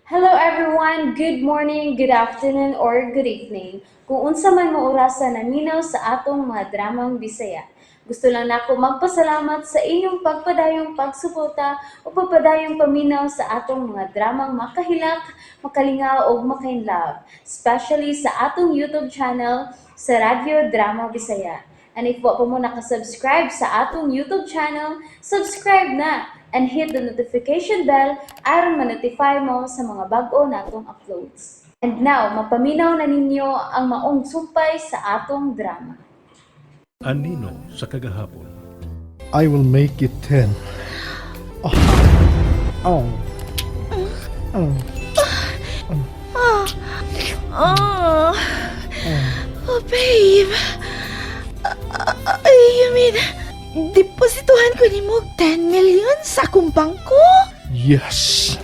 Hello everyone, good morning, good afternoon, or good evening. Kung unsa man mo orasan naminaw sa atong mga dramang Bisaya. Gusto lang nako magpasalamat sa inyong pagpadayong pagsuporta o pagpadayong paminaw sa atong mga dramang makahilak, makalingaw o makainlove, especially sa atong YouTube channel sa Radyo Drama Bisaya. And if wa pa mo nakasubscribe sa atong YouTube channel, subscribe na and hit the notification bell aron ma-notify mo sa mga bag-o natong uploads. And now, mapaminaw na ninyo ang maong sumpay sa atong drama. Anino sa kagahapon. I will make it 10. Oh. Oh. Oh. Oh, oh babe. You mean, deposituhan ko ni mo 10 million sa akong bangko? Yes.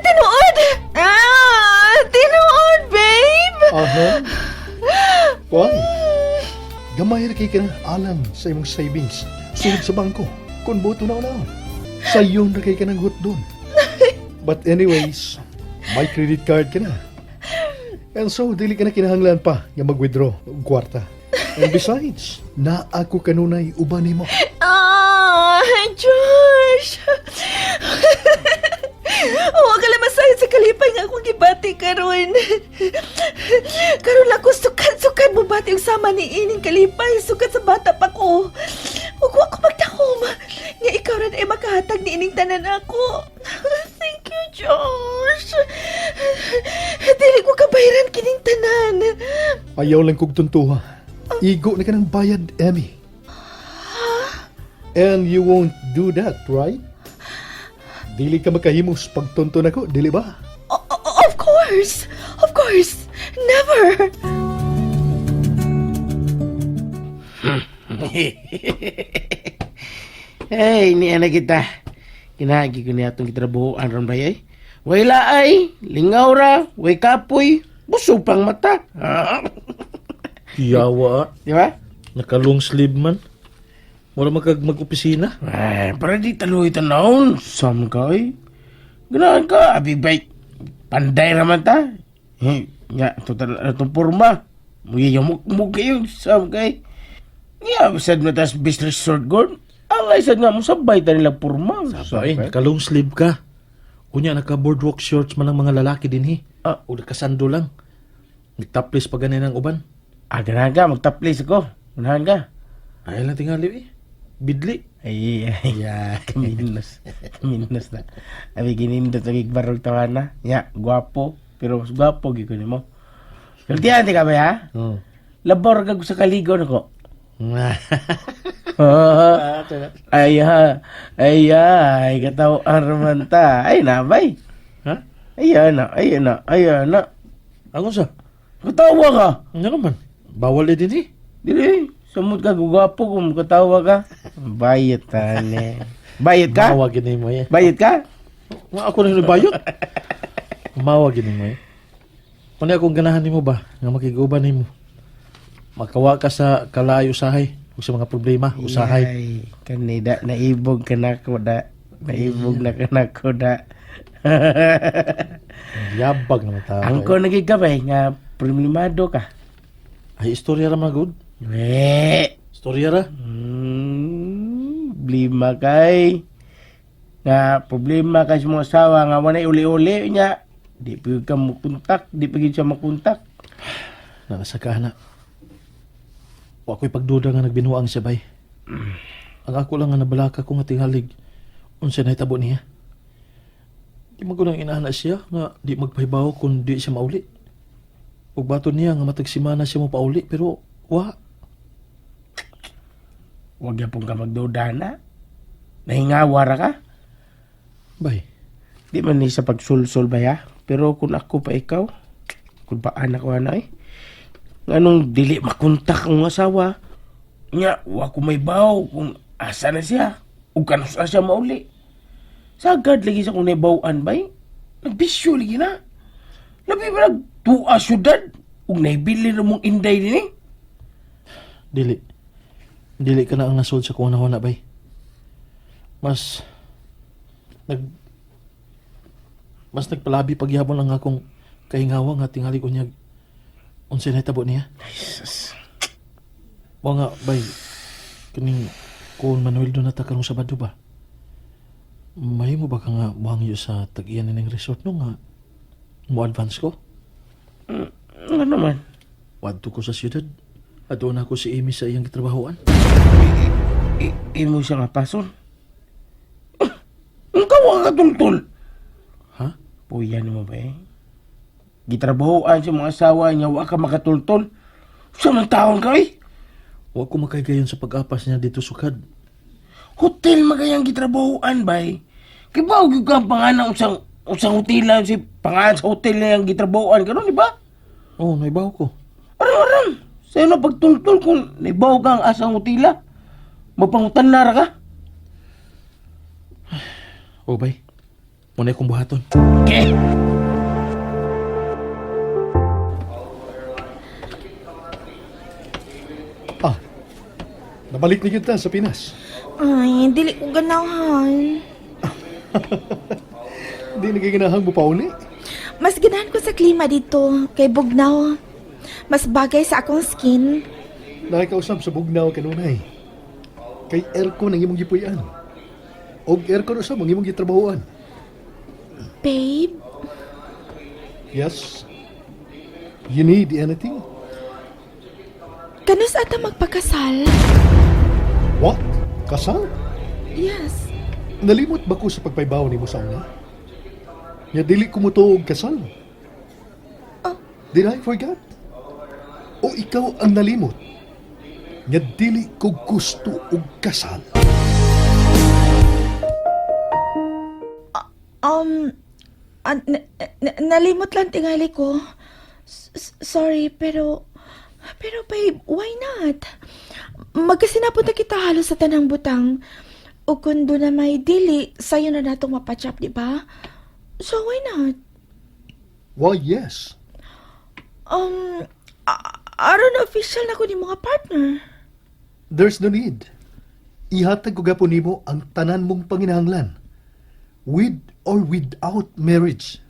Tinuod! Tinuod, babe! Aha. Why? Gamay ra kay ka alam sa imong savings. Sulod sa bangko. Kung boto na na. Sayon ra kay ka ng hutdon. But anyways, may credit card ka na. And so, dili ka na kinahanglan pa nga mag-withdraw og kwarta. And besides, na ako kanunay uban nimo. Josh! Huwag ka lang masahid sa kalipay nga akong gibati karon. Karon lang ko sukat mo bati ang sama ni ining kalipay. Sukat sa bata pa ko. Huwag ako magtakom. Nga ikaw rin ay makahatag ni ining tanan ako. Thank you, Josh. Dili ko kabayaran kining tanan. Ayaw lang kog tuntuha. Igo na ka ng bayad, Emmy. And you won't do that, right? Dili ka makahimos pagtuntun ako, dili ba? Of course! Of course! Never! Hey, ni ana kita. Kinahagi ko niya itong kitrabuhoan ron ba ay? Way laay, lingaw ra, way kapoy, busog pang mata. Yawa, Di ba? naka-long sleeve man. Wala mag-opisina. Ay, para di taloy tanawon. Sam ka ay. Ganahan ka, abibay. Panday raman ta. Nga, itong porma. Mugiyamuk kayo, sam ka ay. Nga, bisad mo tas business resort gold. Ang isad nga mo sabay ta nilang porma. Sabay, naka-long sleeve ka. Unya, naka-boardwalk shorts man ang mga lalaki din o nakasando lang. Nagtaplis pa ganin ang uban. Ganahan ka, magtaplis ako. Ganahan ka. Ay lang tingali Bidli. Ay, kaminos. Kaminos na. Abi ginindot ang igbarog tawa na. Ya, guwapo. Pero mas guwapo, giko ni mo. Kaltihan, di ka ba, ha? Oh. Labor ka sa kaligo na ko. Ay, kataw arman ta. Ay, nabay. Ha? Ay, na. Angon sa? Katawa ka. Ano naman? Bawal din Dili, samot ka, guwapo kung katawa ka. Bayat ta, ne. Bayat ka? Mawagin mo Bayat ka? Nga ako na yung bayot. Mawagin mo Kung akong ganahan ni mo ba, nga makiguban ni mo. Makawa ka sa kalayo usahay, o sa mga problema, usahay. Ay, kanida, naibog ka na ko da. Naibog na ka na ko da. Yabag naman tao. Ang ko nagigabay nga problemado ka. Ay, istorya ra mga good. Istorya ra. Problema kay. Nga, problema kay sa mga asawa nga wanay uli-uli niya. Di pa ka makuntak, di pa siya makuntak. Nakasaka na. O ako'y pagduda nga nagbinuang siya bay. Ang ako lang nga nabalaka ko nga tingalig. Unsa na hitabo niya. Di man ko nang inaana siya nga di magpahibaw kung di siya mauli. Ug baton niya nga matag simana siya mo pauli pero wa. Huwag ya pong ka magduda na. Nahingawa ra ka. Bay, Di man ni sa pagsulsol ba ya? Pero kung ako pa ikaw, kung pa anak ko na eh, anong dili makontak ang asawa, nga, wa ko may baw kung asa na siya, o kanus na siya mauli. Sagad lagi sa kung naibawaan ba eh? Nagbisyo lagi na. Labi ba nagtua syudad, o naibili na mong inday din eh? dili. Dili ka na ang nasod sa kunahon na bay. Mas Nag mas nagpalabi pagyabon ang akong kahingawa nga tingali ko niya unsay nahitabo niya. Jesus. Wa nga bay kining kun Manuel do na ta karong Sabado ba? May mo ba ka nga muhangyo sa tag-iyan ning resort no nga mo advance ko? Ano naman? Wadto ko sa siyudad. Adto na ako si Amy sa iyang gitrabahoan. Imo siya nga pason. Ang kawa ka tungtol. Ha? Puyan mo ba eh? Gitrabahoan sa mga asawa niya, wa ka makatultol. Saan ang taon ka eh? Wa ko makaygayon sa pag-apas niya dito sukad. Hotel magayang gitrabahoan ba eh? Kibaw yung ka pangalan usang hotelan si pangalan sa hotel na yung gitrabahoan. Ganun, di ba? Oh, naibaw ko. Aram. Sa'yo na pagtultol kung naibaw ka ang asang hotela. Mapangutan na ra ka. Oh, bay. Muna akong buhaton. Okay. Ah, nabalik ni kita sa Pinas. Ay, dili ko ganahan. Hindi nagiginahan mo pa uli. Mas ganahan ko sa klima dito, kay Bugnaw. Mas bagay sa akong skin. Nakikausap sa bugnaw kanunay. Kay aircon ang imong gipuy-an. Og aircon usab ang imong gitrabahoan. Babe, Yes? You need anything? kanus ata magpakasal? What? Kasal? Yes. Nalimot ba ko sa pagpaybaw ni mo sa una? Nga dili ko mo to og kasal. Oh. Did I forget? O ikaw ang nalimot? Nga dili ko gusto og kasal. Nalimot lang tingali ko. Sorry, pero babe, why not? Magkasinapot na kita halos sa tanang butang. O kung doon na may dili, sa'yo na natong mapachap, di ba? So, why not? Why, yes. Aron official na ko ni mga partner. There's no need. Ihatag ko gapon nimo ang tanan mong panginahanglan. With or without marriage.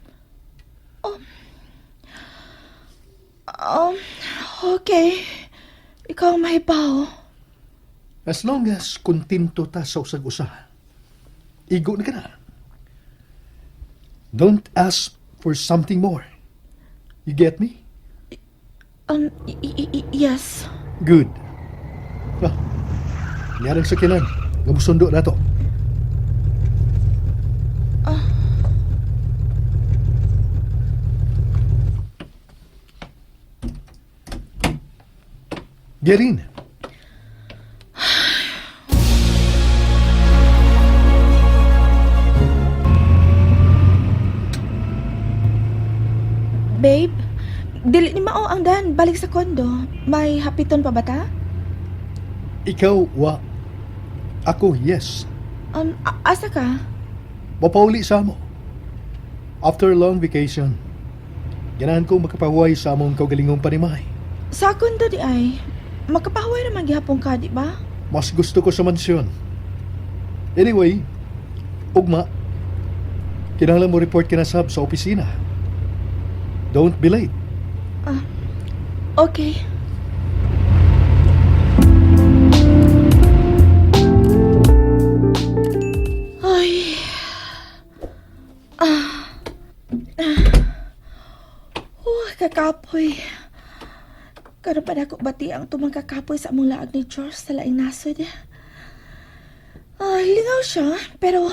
Okay. Ikaw ang mahibaw. As long as kontento ta sa usag-usa. Igo na ka na. Don't ask for something more. You get me? Yes. Good. Ah, yarang sakinan. Gamusundo na to. Get in. Babe, dili ni mao ang dan balik sa kondo. May hapiton pa ba ta? Ikaw, wa. Ako, yes. Asa ka? Mapauli sa mo. After a long vacation, ganahan ko makapahuay sa among kaugalingong panimay. Sa kondo di ay. Makapahuay naman gihapon ka, di ba? Mas gusto ko sa mansyon. Anyway, ugma, kinahanglan mo report ka na sab sa opisina. Don't be late. Okay. Ay. Kakapoy. Karon pa na ako bati ang tumang kakapoy sa among laag ni George sa laing nasod. Ay, lingaw siya, pero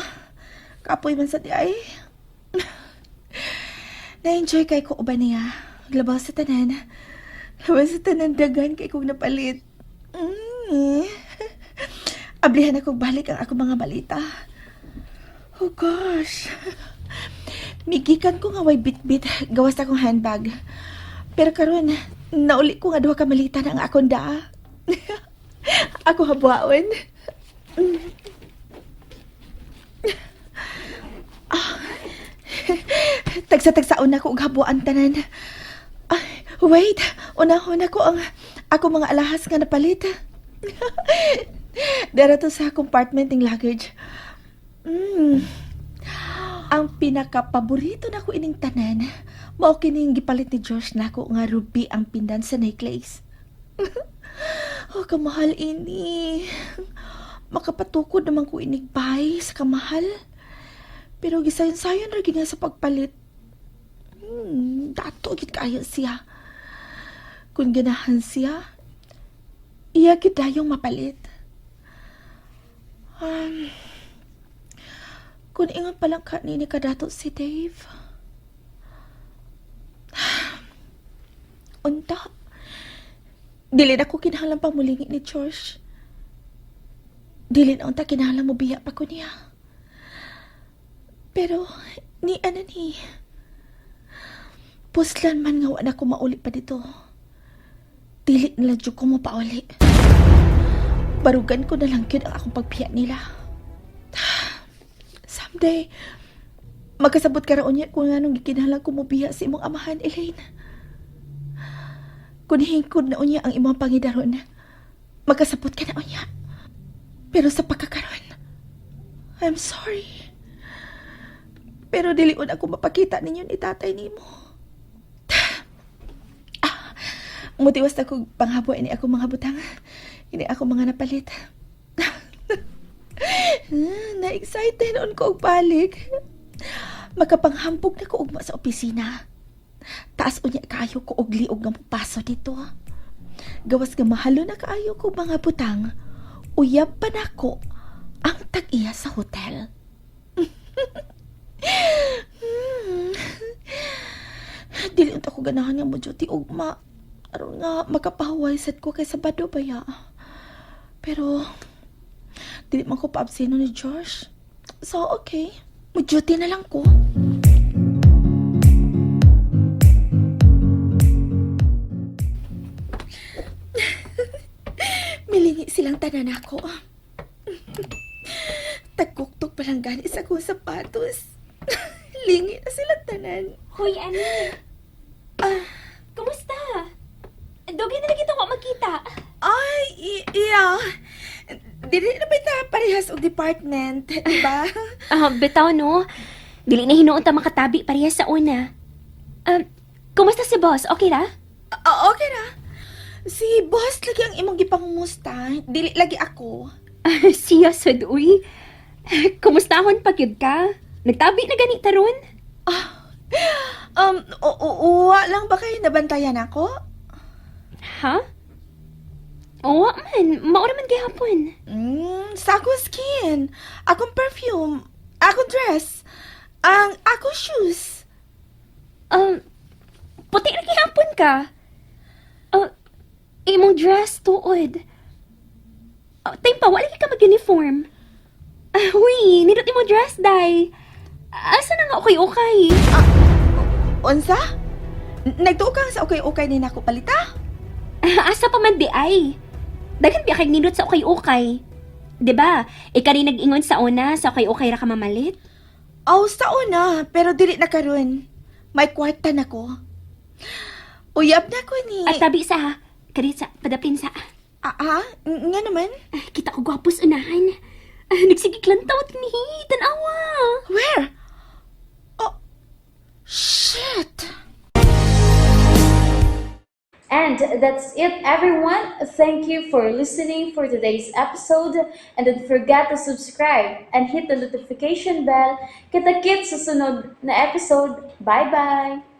kapoy man sa di ay. Na-enjoy kay ko ba niya? Labaw sa tanan. Labaw sa tanan dagan kay kong napalit. Ablihan akong balik ang akong mga balita. Oh gosh. Migikan ko nga way bit-bit gawas akong handbag. Pero karon nauli ko nga duha ka malita ng akong daa. Ako habuaon. Tagsa-tagsaon na ko og habuan tanan. Ay, wait, unahon ako ang ako mga alahas nga napalit. Dara to sa compartment ng luggage. Ang pinaka-paborito na ko ining tanan, mao kining gipalit ni Josh nako nga ruby ang pindan sa necklace. Oh, kamahal ini. Makapatukod naman ko inig bay sa kamahal. Pero gisayon-sayon ra gid nga sa pagpalit. Dato gid kaayo siya. Kung ganahan siya, iya gid dayong mapalit. Kung ingon pa lang ka ni kadato si Dave. Unta. Dili na ko kinahanglan pa mulingi ni George. Dili na unta kinahanglan mo biya pa ko niya. Pero, ni ano ni, puslan man nga wala ko mauli pa dito. Dili na lang dyan ko mo pauli. Barugan ko na lang yun ang akong pagpiya nila. Someday, magkasabot ka raon niya kung anong gikinahanglan ko mo biya sa imong amahan, Elaine. Kung hingkod na unya ang imong pangidaron, magkasabot ka na unya. Pero sa pagkakaroon, I'm sorry. Pero diliun ako mapakita ninyo ni tatay nimo. Mutiwas na ko panghabo ini ako mga butang. Ini ako mga napalit. Na-excited on ko og balik. Makapanghampog na ko ugma sa opisina. Taas unya kaayo ko og liog nga paso dito. Gawas nga mahalo na kaayo ko mga butang. Uyab pa nako ang tag-iya sa hotel. Dili unta ko ganahan nga mo duty ugma. Aron nga makapahuway sad ko kay Sabado baya. Pero dili man ko paabseno ni Josh. So okay, mo duty na lang ko. Milingi silang tanan ako. Tagkuktok pa lang gani sa akong sapatos. Lingi na silang tanan. Hoy, Ani. Kumusta? Dogi na lagi ko makita. Ay, iya. Dili na ba ita parehas og department, diba? Bitaw no. Dili na hinuon ta makatabi pareha sa una. Kumusta si boss? Okay ra? Okay na. Si boss lagi ang imong gipangumusta. Dili lagi ako. Siya sad uy. Kumustahon pa gyud ka? Nagtabi na gani taron? Uwa lang ba kayo nabantayan ako? Ha? Oo man, maura man gihapon. Sa akong skin, akong perfume, akong dress, ang akong shoes. Puti na gihapon ka. Imong dress tuod. Time pa, wala ka mag-uniform. Huy, nindot imong dress, day. Asa na nga okay-okay? Unsa? Nagtuo sa okay-okay ni nako palita? Asa pa man di ay. Daghan biya kay nindot sa okay-okay. Diba? Ika rin nag-ingon sa una sa okay-okay ra ka mamalit? Sa una, pero dili na karon. May kwarta na ko. Uyab na ko ni... At tabi sa, karit sa, padapin sa. Nga naman? Kita ko gwapos unahan. Nagsigig lang tawat ni tanawa. Where? Shit! And that's it, everyone. Thank you for listening for today's episode. And don't forget to subscribe and hit the notification bell. Kita-kits sa sunod na episode. Bye-bye!